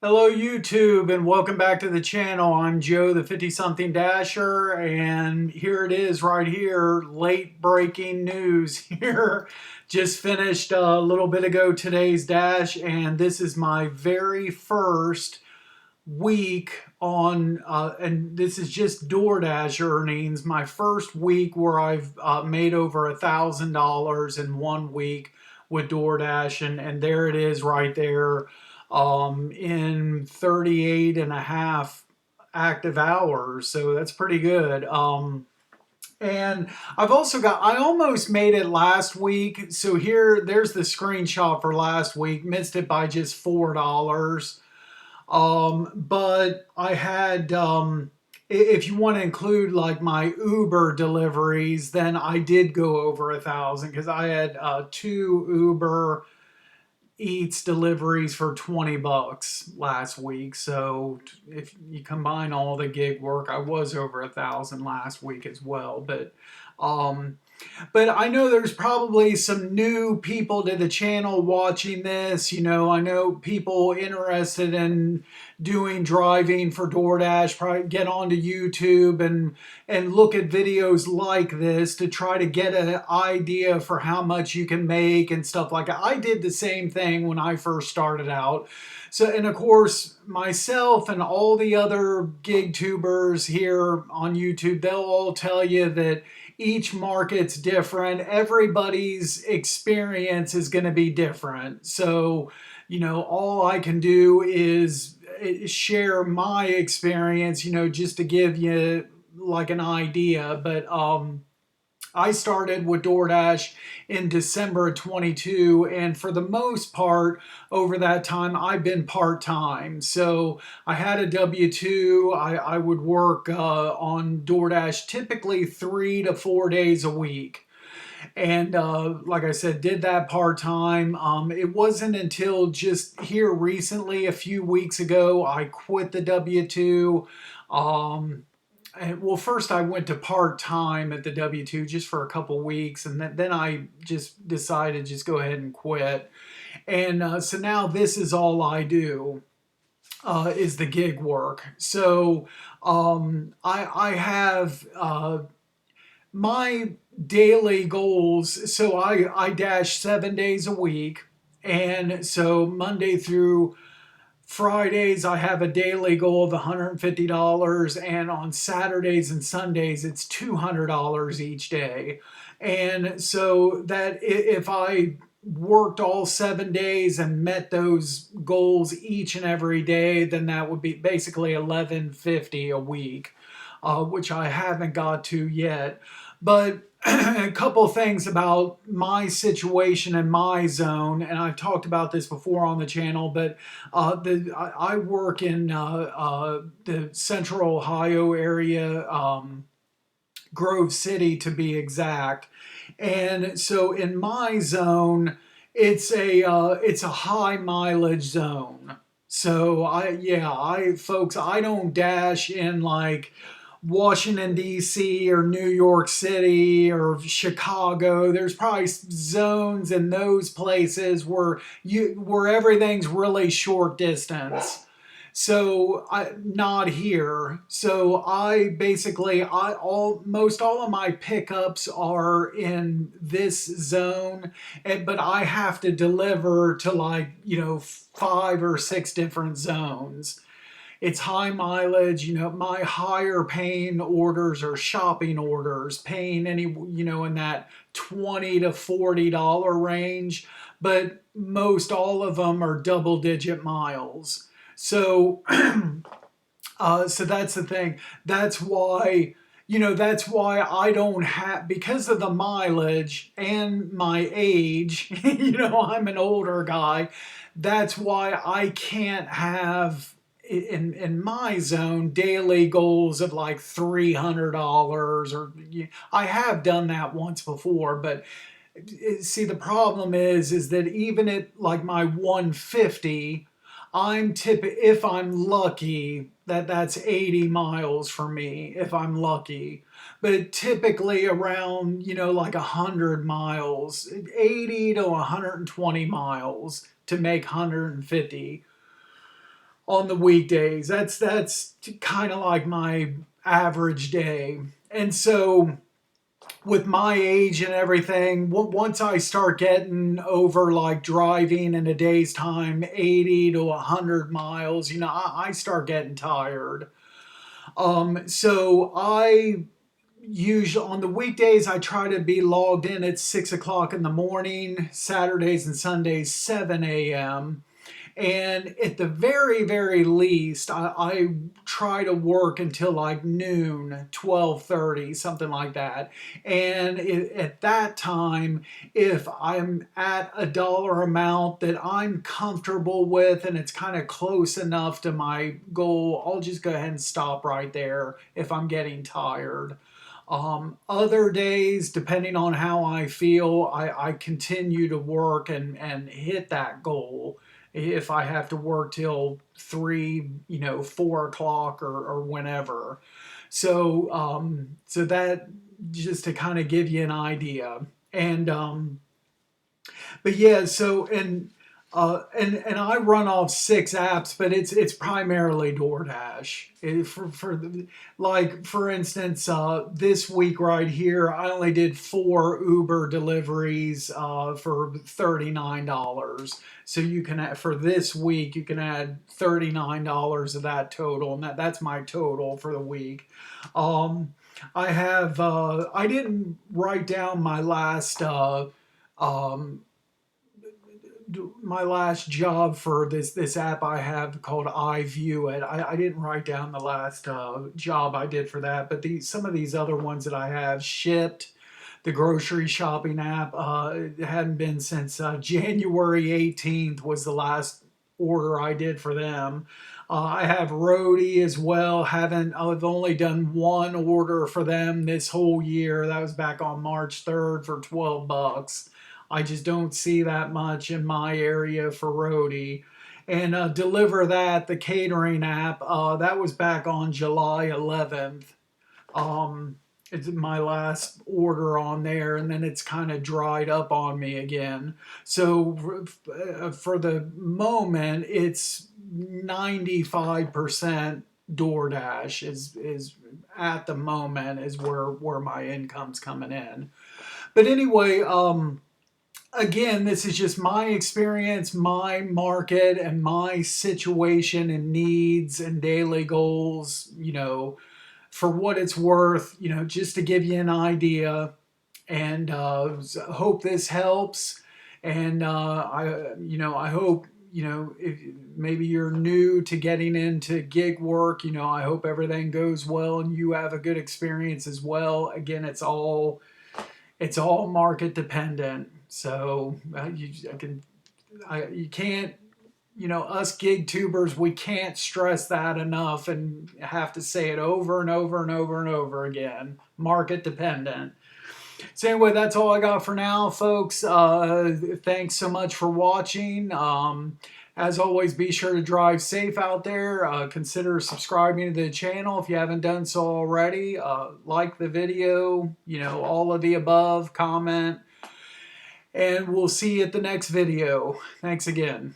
Hello YouTube and welcome back to the channel. I'm Joe the 50 something dasher and here it is right here, late breaking news here. Just finished a little bit ago today's dash and this is my very first week on and this is just DoorDash earnings, my first week where I've made over $1,000 in 1 week with DoorDash and there it is right there in 38 and a half active hours. So that's pretty good. And I've also got, I almost made it last week. So there's the screenshot for last week, missed it by just $4. But I had, if you want to include like my Uber deliveries, then I did go over 1,000 because I had two Uber Eats deliveries for 20 bucks last week. So if you combine all the gig work, I was over 1,000 last week as well. Um, but I know there's probably some new people to the channel watching this. You know, I know people interested in doing driving for DoorDash probably get onto YouTube and look at videos like this to try to get an idea for how much you can make and stuff like that. I did the same thing when I first started out. So, and of course, myself and all the other gig tubers here on YouTube, they'll all tell you that each market's different. Everybody's experience is going to be different. So, you know, all I can do is share my experience, you know, just to give you like an idea. But I started with DoorDash in December of 22, and for the most part, over that time, I've been part time. So I had a W 2. I would work on DoorDash typically 3 to 4 days a week. And like I said, did that part time. It wasn't until just here recently, a few weeks ago, I quit the W 2. Um, well, first I went to part time at the W 2 just for a couple weeks, and then I just decided just go ahead and quit. And so now this is all I do is the gig work. So I have my daily goals. So I dash 7 days a week, and so Monday through Fridays, I have a daily goal of $150, and on Saturdays and Sundays, it's $200 each day. And so that if I worked all 7 days and met those goals each and every day, then that would be basically 1150 a week, which I haven't got to yet. But a couple things about my situation and my zone, and I've talked about this before on the channel, but I work in the Central Ohio area, Grove City to be exact, and so in my zone, it's a high mileage zone. So I don't dash in like Washington, D.C. or New York City or Chicago. There's probably zones in those places where everything's really short distance. So I not here. So I basically I all most all of my pickups are in this zone, but I have to deliver to like, you know, 5 or 6 different zones. It's high mileage. You know, my higher paying orders are shopping orders, paying any, you know, in that $20 to $40 range, but most all of them are double digit miles. So, so that's the thing. That's why, you know, that's why I don't have, because of the mileage and my age, you know, I'm an older guy. That's why I can't have in my zone daily goals of like $300 or I have done that once before, but see the problem is that even at like my 150, if I'm lucky, that's 80 miles for me if I'm lucky, but typically around, you know, like 100 miles, 80 to 120 miles to make 150. on the weekdays. That's kind of like my average day. And so with my age and everything, once I start getting over like driving in a day's time 80 to 100 miles, I start getting tired. So I usually on the weekdays I try to be logged in at 6 o'clock in the morning, Saturdays and Sundays 7 a.m. And at the very, very least, I try to work until like noon, 12:30, something like that. And at that time, if I'm at a dollar amount that I'm comfortable with and it's kind of close enough to my goal, I'll just go ahead and stop right there if I'm getting tired. Other days, depending on how I feel, I continue to work and hit that goal if I have to work till 3, 4 o'clock or whenever. So that just to kind of give you an idea. And but yeah, so and I run off 6 apps, but it's primarily DoorDash. Like for instance, this week right here, I only did 4 Uber deliveries for $39. So you can for this week you can add $39 of that total, and that's my total for the week. Um, I didn't write down um, my last job for this app I have called iView It. I didn't write down the last job I did for that, but some of these other ones that I have shipped. The grocery shopping app, it hadn't been since January 18th was the last order I did for them. I have Roadie as well. I've only done one order for them this whole year. That was back on March 3rd for $12. I just don't see that much in my area for Roadie. And Deliver That, the catering app, that was back on July 11th. Um, it's my last order on there, and then it's kind of dried up on me again. So for the moment, it's 95% DoorDash is at the moment is where my income's coming in. But anyway, again, this is just my experience, my market, and my situation and needs and daily goals, for what it's worth, just to give you an idea. And hope this helps. And I hope, if maybe you're new to getting into gig work, I hope everything goes well and you have a good experience as well. Again, it's all market dependent. So you can't, us gig tubers, we can't stress that enough and have to say it over and over and over and over again. Market dependent. So anyway, that's all I got for now, folks. Thanks so much for watching. As always, be sure to drive safe out there. Consider subscribing to the channel if you haven't done so already. Like the video, all of the above, comment, and we'll see you at the next video. Thanks again.